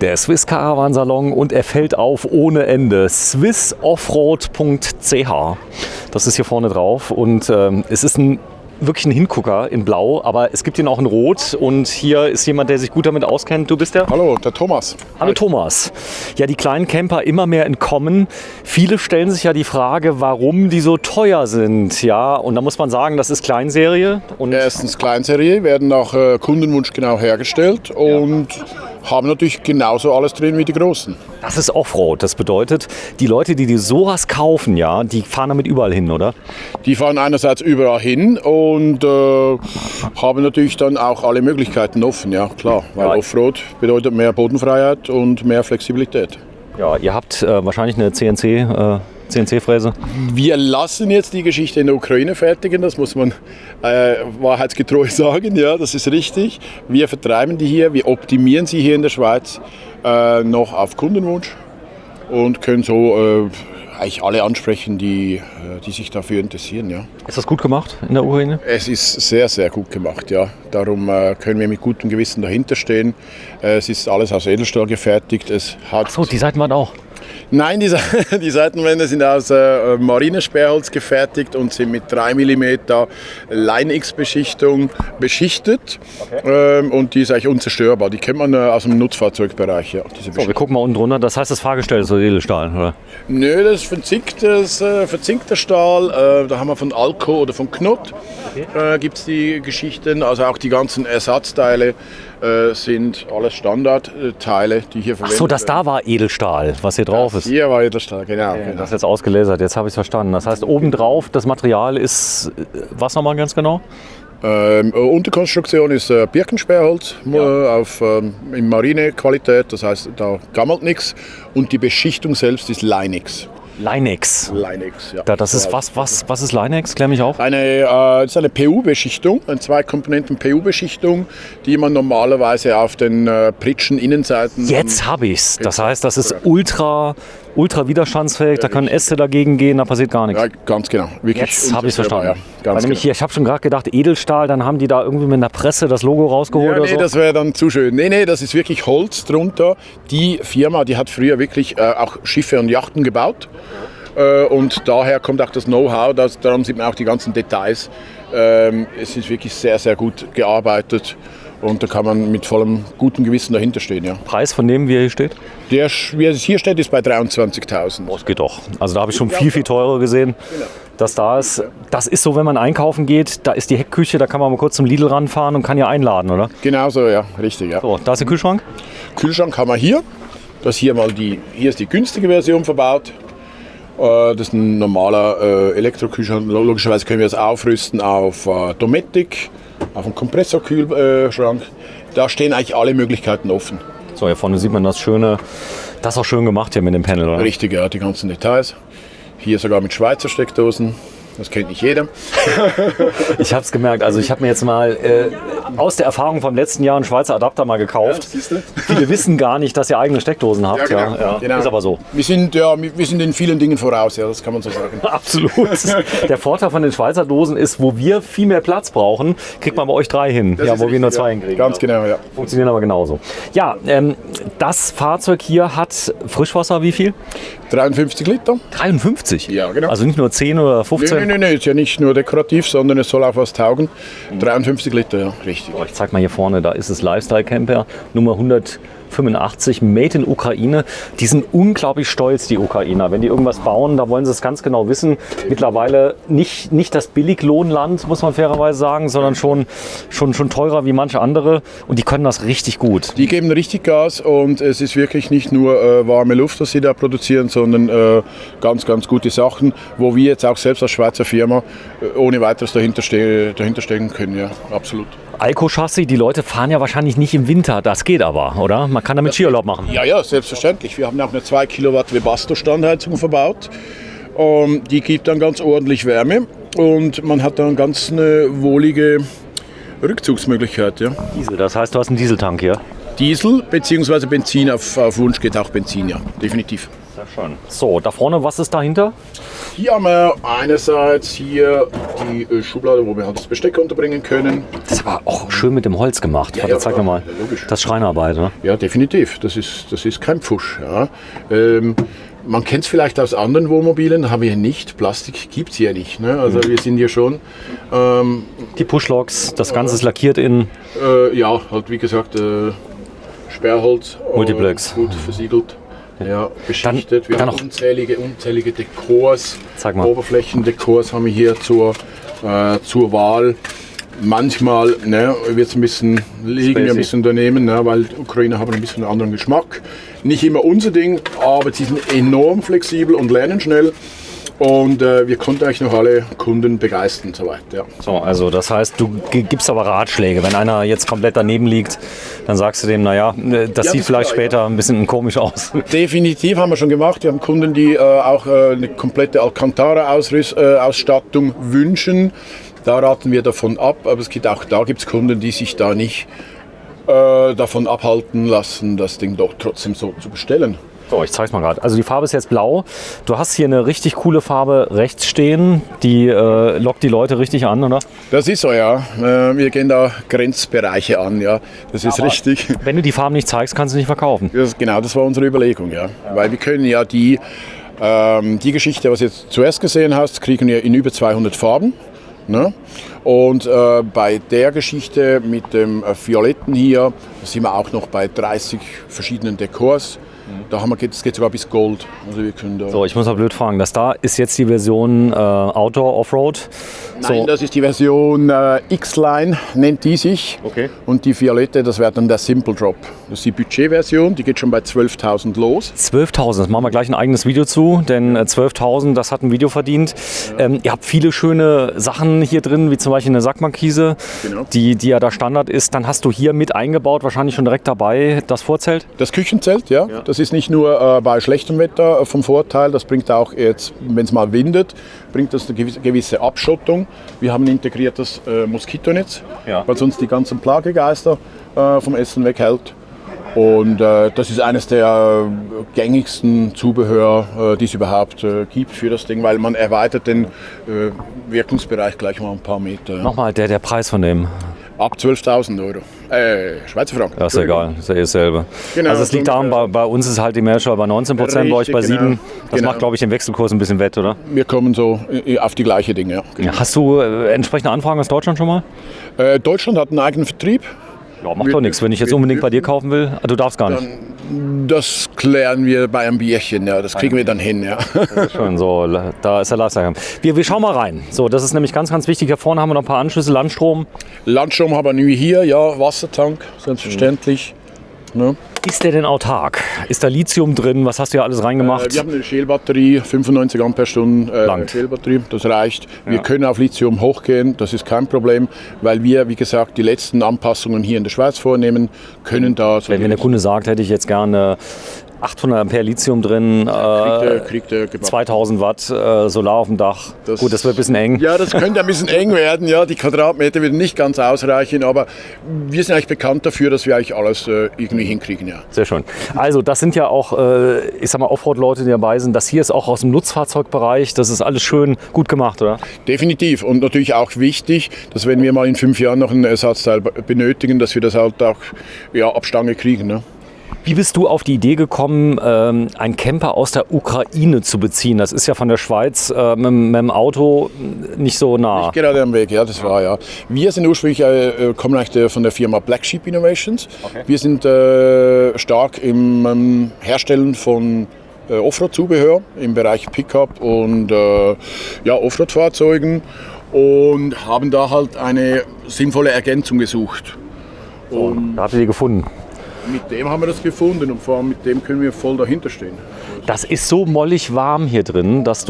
Der Swiss Caravan Salon, und er fällt auf ohne Ende. swissoffroad.ch. Das ist hier vorne drauf und es ist wirklich ein Hingucker in Blau, aber es gibt ihn auch in Rot und hier ist jemand, der sich gut damit auskennt. Du bist der? Hallo, der Thomas. Hallo Thomas. Ja, die kleinen Camper immer mehr entkommen. Viele stellen sich ja die Frage, warum die so teuer sind. Ja, und da muss man sagen, das ist Kleinserie. Und Erstens Kleinserie, werden nach Kundenwunsch genau hergestellt und haben natürlich genauso alles drin wie die großen. das ist Offroad. Das bedeutet, die Leute, die sowas kaufen, ja, die fahren damit überall hin, oder? Die fahren einerseits überall hin und haben natürlich dann auch alle Möglichkeiten offen, ja klar. Weil Ja. Offroad bedeutet mehr Bodenfreiheit und mehr Flexibilität. Ja, ihr habt wahrscheinlich eine CNC-Fräse. Wir lassen jetzt die Geschichte in der Ukraine fertigen, das muss man wahrheitsgetreu sagen, ja, das ist richtig. Wir vertreiben die hier, wir optimieren sie hier in der Schweiz noch auf Kundenwunsch und können so eigentlich alle ansprechen, die sich dafür interessieren. Ja. Ist das gut gemacht in der Ukraine? Es ist sehr, sehr gut gemacht, ja. Darum können wir mit gutem Gewissen dahinter stehen. Es ist alles aus Edelstahl gefertigt. Es hat So, die Seiten waren auch. Nein, die Seitenwände sind aus Marinesperrholz gefertigt und sind mit 3 mm Line-X-Beschichtung beschichtet. Und die ist eigentlich unzerstörbar. Die kennt man aus dem Nutzfahrzeugbereich. Ja, diese So, wir gucken mal unten drunter. Das heißt, das Fahrgestell ist so Edelstahl, oder? Nö, das ist verzinkter Stahl. Da haben wir von Alco oder von Knott gibt es die Geschichten. Also auch die ganzen Ersatzteile sind alles Standardteile, die hier verwendet Ach so, das werden. da war Edelstahl, was hier drauf ist. Hier war Edelstahl, genau. Das ist jetzt ausgelasert, jetzt habe ich es verstanden. Das heißt, obendrauf, das Material ist, was nochmal ganz genau? Unterkonstruktion ist Birkensperrholz in Marinequalität, das heißt, da gammelt nichts. Und die Beschichtung selbst ist Line-X. Line-X. Line-X, ja. Das ist was ist Line-X? Klär mich auf. Das ist eine PU-Beschichtung, eine 2-Komponenten-PU-Beschichtung, die man normalerweise auf den Pritschen-Innenseiten... Jetzt habe ich's. Das heißt, das ist ultra widerstandsfähig, da können Äste dagegen gehen, da passiert gar nichts. Ja, ganz genau. Wirklich Jetzt habe ich es verstanden. Ja, Weil ganz nämlich genau. hier, ich habe schon gerade gedacht, Edelstahl, dann haben die da irgendwie mit einer Presse das Logo rausgeholt Ja, oder nee, so. das wäre dann zu schön. Nee, das ist wirklich Holz drunter. Die Firma, die hat früher wirklich auch Schiffe und Yachten gebaut. Und daher kommt auch das Know-how, daran sieht man auch die ganzen Details. Es ist wirklich sehr, sehr gut gearbeitet und da kann man mit vollem gutem Gewissen dahinter stehen. Ja. Preis von dem, wie er hier steht? Der, wie es hier steht, ist bei 23.000. Das geht doch. Also da habe ich schon viel teurer gesehen, dass da ist. Das ist so, wenn man einkaufen geht, da ist die Heckküche, da kann man mal kurz zum Lidl ranfahren und kann ja einladen, oder? Genau so, ja, richtig. Ja. So, da ist der Kühlschrank. Kühlschrank haben wir hier. Hier ist die günstige Version verbaut. Das ist ein normaler Elektrokühlschrank. Logischerweise können wir es aufrüsten auf Dometic, auf einen Kompressorkühlschrank. Da stehen eigentlich alle Möglichkeiten offen. So, hier vorne sieht man das Schöne. Das ist auch schön gemacht hier mit dem Panel, oder? Richtig, ja, die ganzen Details. Hier sogar mit Schweizer Steckdosen. Das kennt nicht jeder. Ich habe es gemerkt. Also ich habe mir jetzt mal aus der Erfahrung vom letzten Jahr einen Schweizer Adapter mal gekauft. siehst du? Viele wissen gar nicht, dass ihr eigene Steckdosen habt. Genau. Ist aber so. Wir sind in vielen Dingen voraus, ja, das kann man so sagen. Absolut. Der Vorteil von den Schweizer Dosen ist, wo wir viel mehr Platz brauchen, kriegt man bei euch 3 hin. Das Ja, ist wo wir nur richtig, 2 ja. hinkriegen. Ganz genau, ja. Funktionieren aber genauso. Ja, das Fahrzeug hier hat Frischwasser wie viel? 53 Liter. 53? Ja, genau. Also nicht nur 10 oder 15? Nee, ist ja nicht nur dekorativ, sondern es soll auch was taugen. 53 Liter, ja, richtig. Ich zeig mal hier vorne, da ist es Lifestyle Camper Nummer 185, made in Ukraine. Die sind unglaublich stolz, die Ukrainer. Wenn die irgendwas bauen, da wollen sie es ganz genau wissen. Mittlerweile nicht das Billiglohnland, muss man fairerweise sagen, sondern schon teurer wie manche andere. Und die können das richtig gut. Die geben richtig Gas und es ist wirklich nicht nur warme Luft, was sie da produzieren, sondern ganz, ganz gute Sachen, wo wir jetzt auch selbst als Schweizer Firma ohne weiteres dahinter stehen können. Ja, absolut. Alco-Chassis, die Leute fahren ja wahrscheinlich nicht im Winter. Das geht aber, oder? Man kann damit Skiurlaub machen. Ja, selbstverständlich. Wir haben auch eine 2 Kilowatt Webasto-Standheizung verbaut. Die gibt dann ganz ordentlich Wärme und man hat dann ganz eine wohlige Rückzugsmöglichkeit. Ja. Diesel, das heißt, du hast einen Dieseltank hier. Diesel bzw. Benzin, auf Wunsch geht auch Benzin, ja, definitiv. Sehr schön. So, da vorne, was ist dahinter? Hier haben wir einerseits hier die Schublade, wo wir halt das Besteck unterbringen können. Das ist aber auch schön mit dem Holz gemacht. Warte, zeig nochmal. Ja, logisch. Das ist Schreinerarbeit, ne? Ja, definitiv. Das ist kein Pfusch. Ja. Man kennt es vielleicht aus anderen Wohnmobilen, haben wir hier nicht. Plastik gibt es hier nicht. Ne? Also wir sind hier schon... Die Pushlocks, das Ganze ist lackiert in... ja, halt wie gesagt, Sperrholz. Multiplex. Gut versiegelt. Ja, beschichtet. Wir dann haben unzählige Dekors. Zeig mal. Oberflächendekors haben wir hier zur Wahl. Manchmal liegen wir ein bisschen daneben, weil die Ukrainer haben ein bisschen einen anderen Geschmack. Nicht immer unser Ding, aber sie sind enorm flexibel und lernen schnell. Und wir konnten eigentlich noch alle Kunden begeistern soweit. Ja. So, also das heißt, du gibst aber Ratschläge. Wenn einer jetzt komplett daneben liegt, dann sagst du dem, naja, das sieht vielleicht später ein bisschen komisch aus. Definitiv haben wir schon gemacht. Wir haben Kunden, die auch eine komplette Alcantara-Ausstattung wünschen. Da raten wir davon ab, aber es gibt auch da gibt's Kunden, die sich da nicht davon abhalten lassen, das Ding doch trotzdem so zu bestellen. So, ich zeig's mal gerade. Also die Farbe ist jetzt blau. Du hast hier eine richtig coole Farbe rechts stehen. Die lockt die Leute richtig an, oder? Das ist so, ja. Wir gehen da Grenzbereiche an, ja. Das ist richtig. Wenn du die Farben nicht zeigst, kannst du nicht verkaufen. Genau, das war unsere Überlegung, ja. Weil wir können ja die Geschichte, was du jetzt zuerst gesehen hast, kriegen wir in über 200 Farben. Ne? Und bei der Geschichte mit dem Violetten hier sind wir auch noch bei 30 verschiedenen Dekors. Da geht sogar bis Gold. Also wir können da so, ich muss mal blöd fragen, das da ist jetzt die Version Outdoor Offroad? Nein, das ist die Version X-Line, nennt die sich. Okay. Und die Violette, das wäre dann der Simple Drop. Das ist die Budgetversion, die geht schon bei 12.000 los. 12.000, das machen wir gleich ein eigenes Video zu, denn 12.000, das hat ein Video verdient. Ja. Ihr habt viele schöne Sachen hier drin, wie zum Beispiel eine Sackmarkise, genau, die ja da Standard ist. Dann hast du hier mit eingebaut, wahrscheinlich schon direkt dabei, das Vorzelt? Das Küchenzelt, ja. Das ist nicht nur bei schlechtem Wetter vom Vorteil, das bringt auch jetzt, wenn es mal windet, bringt das eine gewisse Abschottung. Wir haben ein integriertes Moskitonetz, weil sonst die ganzen Plagegeister vom Essen weghält. Und das ist eines der gängigsten Zubehör, die es überhaupt gibt für das Ding, weil man erweitert den Wirkungsbereich gleich mal ein paar Meter. Nochmal der Preis von dem? Ab 12.000 Euro. Schweizer Franken. Ja, ist egal, ist ja dasselbe. Genau, also es liegt daran, bei uns ist halt die Mehrwertsteuer bei 19%, bei euch bei 7%. Das macht, glaube ich, den Wechselkurs ein bisschen wett, oder? Wir kommen so auf die gleiche Dinge, ja. Genau. Hast du entsprechende Anfragen aus Deutschland schon mal? Deutschland hat einen eigenen Vertrieb. Ja, macht doch nichts, wenn ich jetzt unbedingt bei dir kaufen will. Du darfst gar nicht. Das klären wir bei einem Bierchen, ja. Das kriegen wir dann hin, ja. Das ist schön, so, da ist der Lifestyle. Wir schauen mal rein. So, das ist nämlich ganz, ganz wichtig. Hier vorne haben wir noch ein paar Anschlüsse, Landstrom. Landstrom haben wir hier, ja, Wassertank, selbstverständlich. Ne? Ist der denn autark? Ist da Lithium drin? Was hast du hier alles reingemacht? Wir haben eine Shell-Batterie, 95 Ampere-Stunden Shell-Batterie, das reicht. Wir können auf Lithium hochgehen, das ist kein Problem, weil wir, wie gesagt, die letzten Anpassungen hier in der Schweiz vornehmen, können da... So wenn der Kunde sagt, hätte ich jetzt gerne 800 Ampere Lithium drin, kriegt er 2000 Watt Solar auf dem Dach. Gut, das wird ein bisschen eng. Ja, das könnte ein bisschen eng werden. Ja, die Quadratmeter würden nicht ganz ausreichen, aber wir sind eigentlich bekannt dafür, dass wir eigentlich alles irgendwie hinkriegen. Ja. Sehr schön. Also das sind ja auch, ich sag mal, Offroad-Leute, die dabei sind. Das hier ist auch aus dem Nutzfahrzeugbereich. Das ist alles schön gut gemacht, oder? Definitiv. Und natürlich auch wichtig, dass wenn wir mal in 5 Jahren noch ein Ersatzteil benötigen, dass wir das halt auch ab Stange kriegen. Ne? Wie bist du auf die Idee gekommen, einen Camper aus der Ukraine zu beziehen? Das ist ja von der Schweiz mit dem Auto nicht so nah. Nicht gerade am Weg, ja, das war ja. Wir sind ursprünglich, kommen eigentlich von der Firma Black Sheep Innovations. Okay. Wir sind stark im Herstellen von Offroad-Zubehör im Bereich Pickup und Offroad-Fahrzeugen und haben da halt eine sinnvolle Ergänzung gesucht. Und da habt ihr die gefunden? Mit dem haben wir das gefunden und vor allem mit dem können wir voll dahinter stehen. Das ist so mollig warm hier drin, dass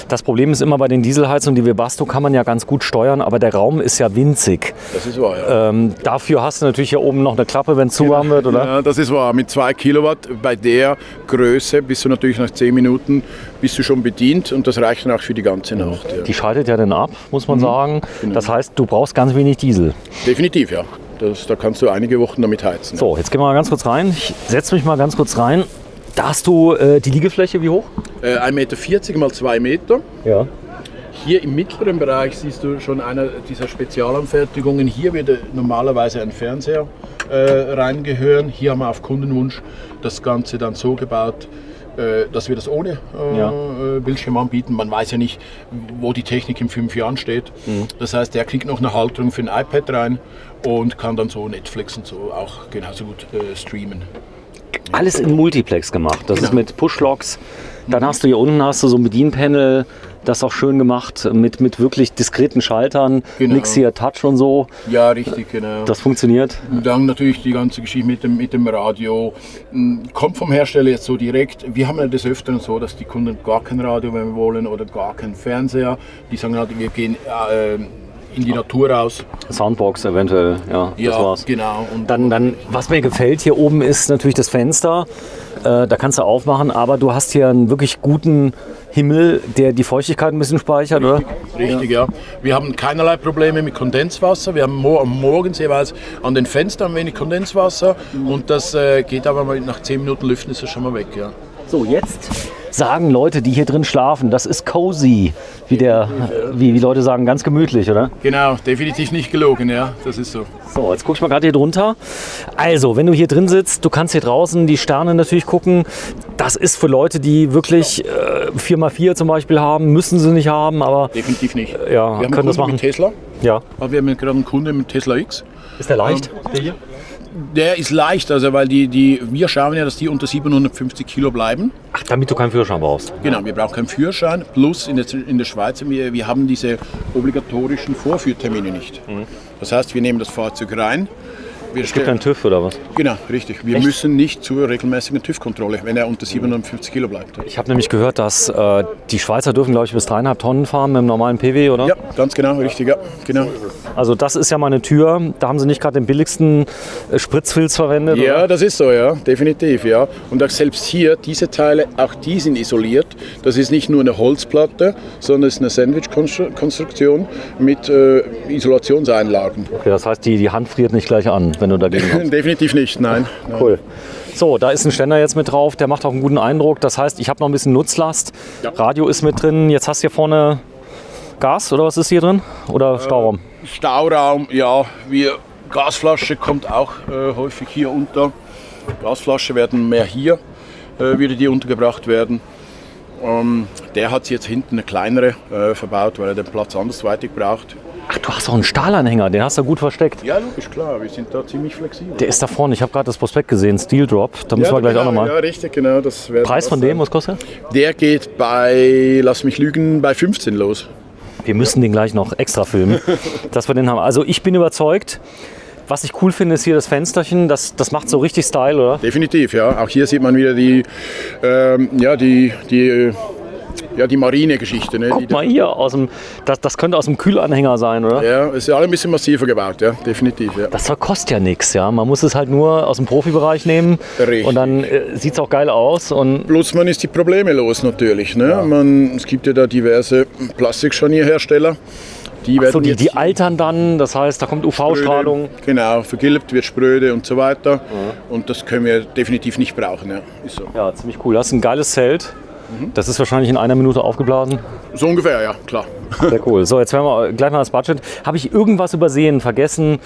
das Problem ist immer bei den Dieselheizungen, die Webasto kann man ja ganz gut steuern, aber der Raum ist ja winzig. Das ist wahr, ja. Dafür hast du natürlich hier oben noch eine Klappe, wenn es zu warm wird, oder? Ja, das ist wahr. Mit 2 Kilowatt bei der Größe bist du natürlich nach 10 Minuten bist du schon bedient und das reicht dann auch für die ganze Nacht. Ja. Die schaltet ja dann ab, muss man sagen. Genau. Das heißt, du brauchst ganz wenig Diesel. Definitiv, ja. Da kannst du einige Wochen damit heizen. So, jetzt gehen wir mal ganz kurz rein. Ich setze mich mal ganz kurz rein. Da hast du die Liegefläche, wie hoch? 1,40 Meter mal 2 Meter. Ja. Hier im mittleren Bereich siehst du schon eine dieser Spezialanfertigungen. Hier würde normalerweise ein Fernseher reingehören. Hier haben wir auf Kundenwunsch das Ganze dann so gebaut, dass wir das ohne Bildschirm anbieten. Man weiß ja nicht, wo die Technik in 5 Jahren steht. Das heißt, der kriegt noch eine Halterung für ein iPad rein und kann dann so Netflix und so auch genauso gut streamen. Alles in Multiplex gemacht. Das Genau. ist mit Push-Locks. Dann hast du hier unten so ein Bedienpanel, das auch schön gemacht mit wirklich diskreten Schaltern. Genau. Nix hier Touch und so. Ja, richtig, genau. Das funktioniert. Dann natürlich die ganze Geschichte mit dem Radio. Kommt vom Hersteller jetzt so direkt. Wir haben ja des Öfteren so, dass die Kunden gar kein Radio, wenn wir wollen, oder gar keinen Fernseher. Die sagen halt, wir gehen in die Natur raus. Soundbox eventuell, ja, das war's. Genau. Und Dann, was mir gefällt hier oben ist natürlich das Fenster. Da kannst du aufmachen, aber du hast hier einen wirklich guten Himmel, der die Feuchtigkeit ein bisschen speichert, oder? Richtig, ja. Wir haben keinerlei Probleme mit Kondenswasser. Wir haben morgens jeweils an den Fenstern ein wenig Kondenswasser und das geht aber mal nach 10 Minuten lüften ist das schon mal weg, ja. So, jetzt sagen Leute, die hier drin schlafen, das ist cozy, wie Leute sagen, ganz gemütlich, oder? Genau, definitiv nicht gelogen, ja, das ist so. So, jetzt guck ich mal gerade hier drunter. Also, wenn du hier drin sitzt, du kannst hier draußen die Sterne natürlich gucken. Das ist für Leute, die wirklich 4x4 zum Beispiel haben, müssen sie nicht haben, aber Definitiv nicht. ja, Wir haben einen können das Kunden machen. mit Tesla. Ja. Aber wir haben gerade einen Kunden mit Tesla X. Ist der leicht? Der hier? Der ist leicht, also weil wir schauen ja, dass die unter 750 Kilo bleiben. Ach, damit du keinen Führerschein brauchst. Genau, wir brauchen keinen Führerschein. Plus in der Schweiz, wir haben diese obligatorischen Vorführtermine nicht. Das heißt, wir nehmen das Fahrzeug rein. Es gibt einen TÜV oder was? Genau, richtig. Wir müssen nicht zur regelmäßigen TÜV-Kontrolle, wenn er unter 750 Kilo bleibt. Ich habe nämlich gehört, dass die Schweizer dürfen, glaube ich, bis 3,5 Tonnen fahren mit dem normalen PW, oder? Ja, ganz genau, richtig, ja. Genau. Also das ist ja mal eine Tür. Da haben sie nicht gerade den billigsten Spritzfilz verwendet. Ja, oder? das ist so, ja, definitiv, ja. Und auch selbst hier, diese Teile, auch die sind isoliert. Das ist nicht nur eine Holzplatte, sondern es ist eine Sandwich-Konstruktion mit Isolationseinlagen. Okay, das heißt, die Hand friert nicht gleich an, wenn du dagegen kommst. Definitiv nicht, nein. Cool. So, da ist ein Ständer jetzt mit drauf, der macht auch einen guten Eindruck. Das heißt, ich habe noch ein bisschen Nutzlast. Ja. Radio ist mit drin. Jetzt hast du hier vorne Gas oder was ist hier drin? Oder Stauraum? Stauraum, ja, Gasflasche kommt auch häufig hier unter. Gasflasche werden mehr hier, würde die untergebracht werden. Der hat jetzt hinten eine kleinere verbaut, weil er den Platz andersweitig braucht. Ach, du hast auch einen Stahlanhänger, den hast du gut versteckt. Ja, logisch, klar, wir sind da ziemlich flexibel. Der ist da vorne, ich habe gerade das Prospekt gesehen, Steel Drop. Da müssen wir gleich auch nochmal. Ja, richtig, genau. Das Preis von dem, was kostet der? Geht bei, lass mich lügen, bei 15 los. Wir müssen den gleich noch extra filmen, dass wir den haben. Also ich bin überzeugt. Was ich cool finde, ist hier das Fensterchen. Das macht so richtig Style, oder? Definitiv, ja. Auch hier sieht man wieder die Marine-Geschichte. Ne? Guck mal hier, das könnte aus dem Kühlanhänger sein, oder? Ja, es ist ja alle ein bisschen massiver gebaut, ja, definitiv. Ja. Das kostet ja nichts, ja. Man muss es halt nur aus dem Profibereich nehmen. Richtig. Und dann sieht es auch geil aus. Und Bloß man ist die Probleme los natürlich. Ne? Ja. Es gibt ja da diverse Plastikscharnierhersteller. Die altern dann, das heißt, da kommt UV-Strahlung. Genau, vergilbt, wird spröde und so weiter. Und das können wir definitiv nicht brauchen. Ja, ist so. Ja, ziemlich cool. Das ist ein geiles Zelt. Das ist wahrscheinlich in 1 Minute aufgeblasen. So ungefähr, ja, klar. Sehr cool. So, jetzt werden wir gleich mal das Budget. Habe ich irgendwas übersehen, vergessen?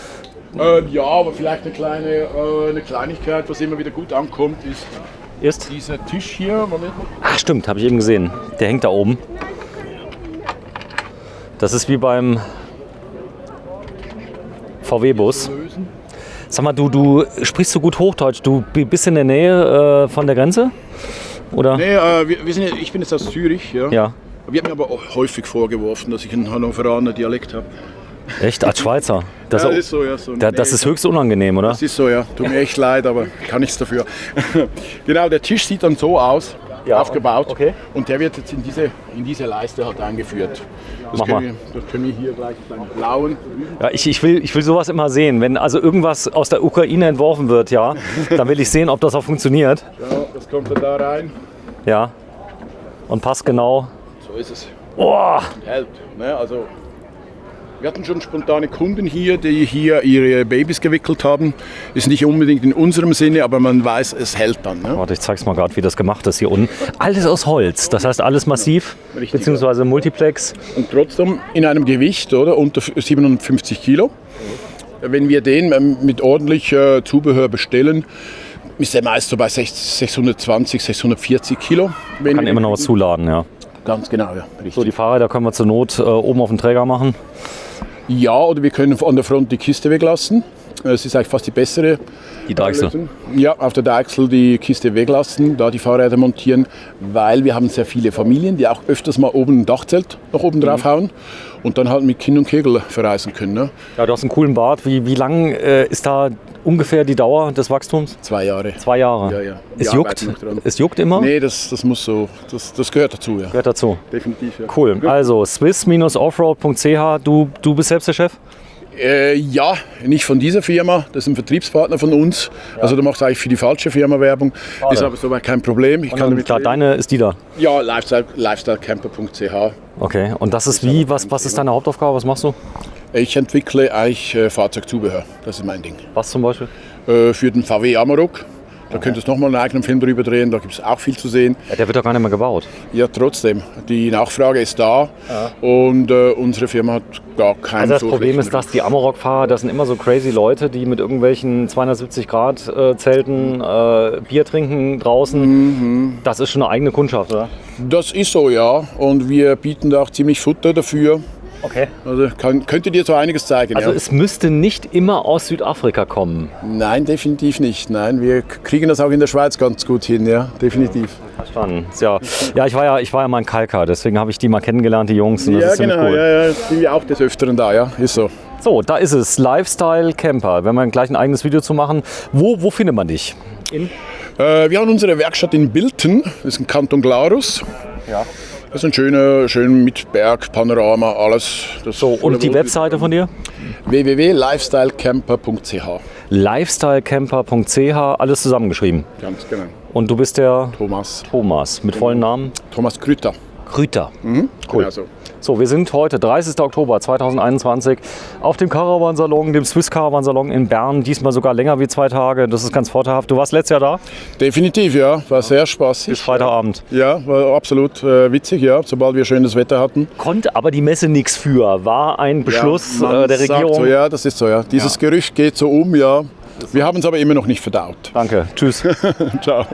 Ja, aber vielleicht eine Kleinigkeit, was immer wieder gut ankommt, ist dieser Tisch hier. Moment. Ach stimmt, habe ich eben gesehen. Der hängt da oben. Das ist wie beim VW-Bus. Sag mal, du sprichst so gut Hochdeutsch. Du bist in der Nähe von der Grenze? Oder? Nee, ich bin jetzt aus Zürich. Ja. Ja. Wir haben mir aber auch häufig vorgeworfen, dass ich einen Hannoveraner Dialekt habe. Echt? Als Schweizer? Das ist so, ja. Das ist höchst unangenehm, oder? Das ist so, ja. Tut mir echt leid, aber kann nichts dafür. Genau, der Tisch sieht dann so aus, aufgebaut. Okay. Und der wird jetzt in diese Leiste halt eingeführt. Das können wir hier gleich beim blauen. Ja, ich will sowas immer sehen. Wenn also irgendwas aus der Ukraine entworfen wird, ja, dann will ich sehen, ob das auch funktioniert. Ja, das kommt dann da rein. Ja. Und passt genau. So ist es. Oh! Hält. Ne? Also Wir hatten schon spontane Kunden hier, die hier ihre Babys gewickelt haben. Ist nicht unbedingt in unserem Sinne, aber man weiß, es hält dann. Ne? Warte, ich zeig's mal gerade, wie das gemacht ist hier unten. Alles aus Holz, das heißt alles massiv, Richtig, beziehungsweise Multiplex. Und trotzdem in einem Gewicht, oder, unter 750 Kilo. Wenn wir den mit ordentlich Zubehör bestellen, ist der meist so bei 620, 640 Kilo. Kann immer noch was zuladen, ja. Ganz genau, ja. Richtig. So, die Fahrräder können wir zur Not oben auf den Träger machen. Ja, oder wir können an der Front die Kiste weglassen. Es ist eigentlich fast die bessere. Die Deichsel. Lösung. Ja, auf der Deichsel die Kiste weglassen, da die Fahrräder montieren, weil wir haben sehr viele Familien, die auch öfters mal oben ein Dachzelt noch oben drauf hauen und dann halt mit Kind und Kegel verreisen können. Ne? Ja, du hast einen coolen Bart. Wie lang ist da ungefähr die Dauer des Wachstums? 2 Jahre. 2 Jahre. Ja, ja. Es Wir juckt? arbeiten noch dran. Es juckt immer? Nee, das muss so, das gehört dazu, ja. Gehört dazu. Definitiv, ja. Cool. Also swiss-offroad.ch, du bist selbst der Chef? Ja, nicht von dieser Firma, das ist ein Vertriebspartner von uns. Also du machst eigentlich für die falsche Firma Werbung. Ist aber soweit kein Problem. Ich kann damit Klar, deine ist die da. Ja, lifestylecamper.ch. Okay, und das ist wie, was ist deine Hauptaufgabe, was machst du? Ich entwickle eigentlich Fahrzeugzubehör, das ist mein Ding. Was zum Beispiel? Für den VW Amarok. Da könntest du nochmal einen eigenen Film drüber drehen, da gibt es auch viel zu sehen. Ja, der wird doch gar nicht mehr gebaut. Ja, trotzdem. Die Nachfrage ist da und unsere Firma hat gar keinen. Also das so Problem schlechten ist, dass die Amarok-Fahrer, das sind immer so crazy Leute, die mit irgendwelchen 270-Grad-Zelten Bier trinken draußen. Das ist schon eine eigene Kundschaft, oder? Das ist so, ja. Und wir bieten da auch ziemlich Futter dafür. Okay. Also könnte dir so einiges zeigen. Also ja. es müsste nicht immer aus Südafrika kommen. Nein, definitiv nicht. Nein, wir kriegen das auch in der Schweiz ganz gut hin, ja, definitiv. Verstanden. Ja, ich war ja mal in Kalkar, deswegen habe ich die mal kennengelernt, die Jungs. Und das Ja, ist ziemlich genau, cool. ja, sind wir auch des Öfteren da, ja, ist so. So, da ist es, Lifestyle Camper. Wenn wir gleich ein eigenes Video zu machen, wo findet man dich? Wir haben unsere Werkstatt in Bilten, das ist im Kanton Glarus. Ja. Das ist ein schön mit Berg, Panorama, alles. Das So, und die Webseite von dir? www.lifestylecamper.ch. Lifestylecamper.ch, alles zusammengeschrieben. Ganz genau. Und du bist der Thomas mit vollen Namen? Krüter. Krüter. Cool. Cool. Genau so. So, wir sind heute, 30. Oktober 2021, auf dem Caravan-Salon, dem Swiss Caravan-Salon in Bern. Diesmal sogar länger wie 2 Tage. Das ist ganz vorteilhaft. Du warst letztes Jahr da? Definitiv, ja. War sehr spaßig. Bis Freitagabend. Ja, war absolut witzig, ja, sobald wir schönes Wetter hatten. Konnte aber die Messe nichts für. War ein Beschluss man der sagt Regierung. So, ja, das ist so, ja. Dieses Gerücht geht so um, ja. Wir haben es aber immer noch nicht verdaut. Danke. Tschüss. Ciao.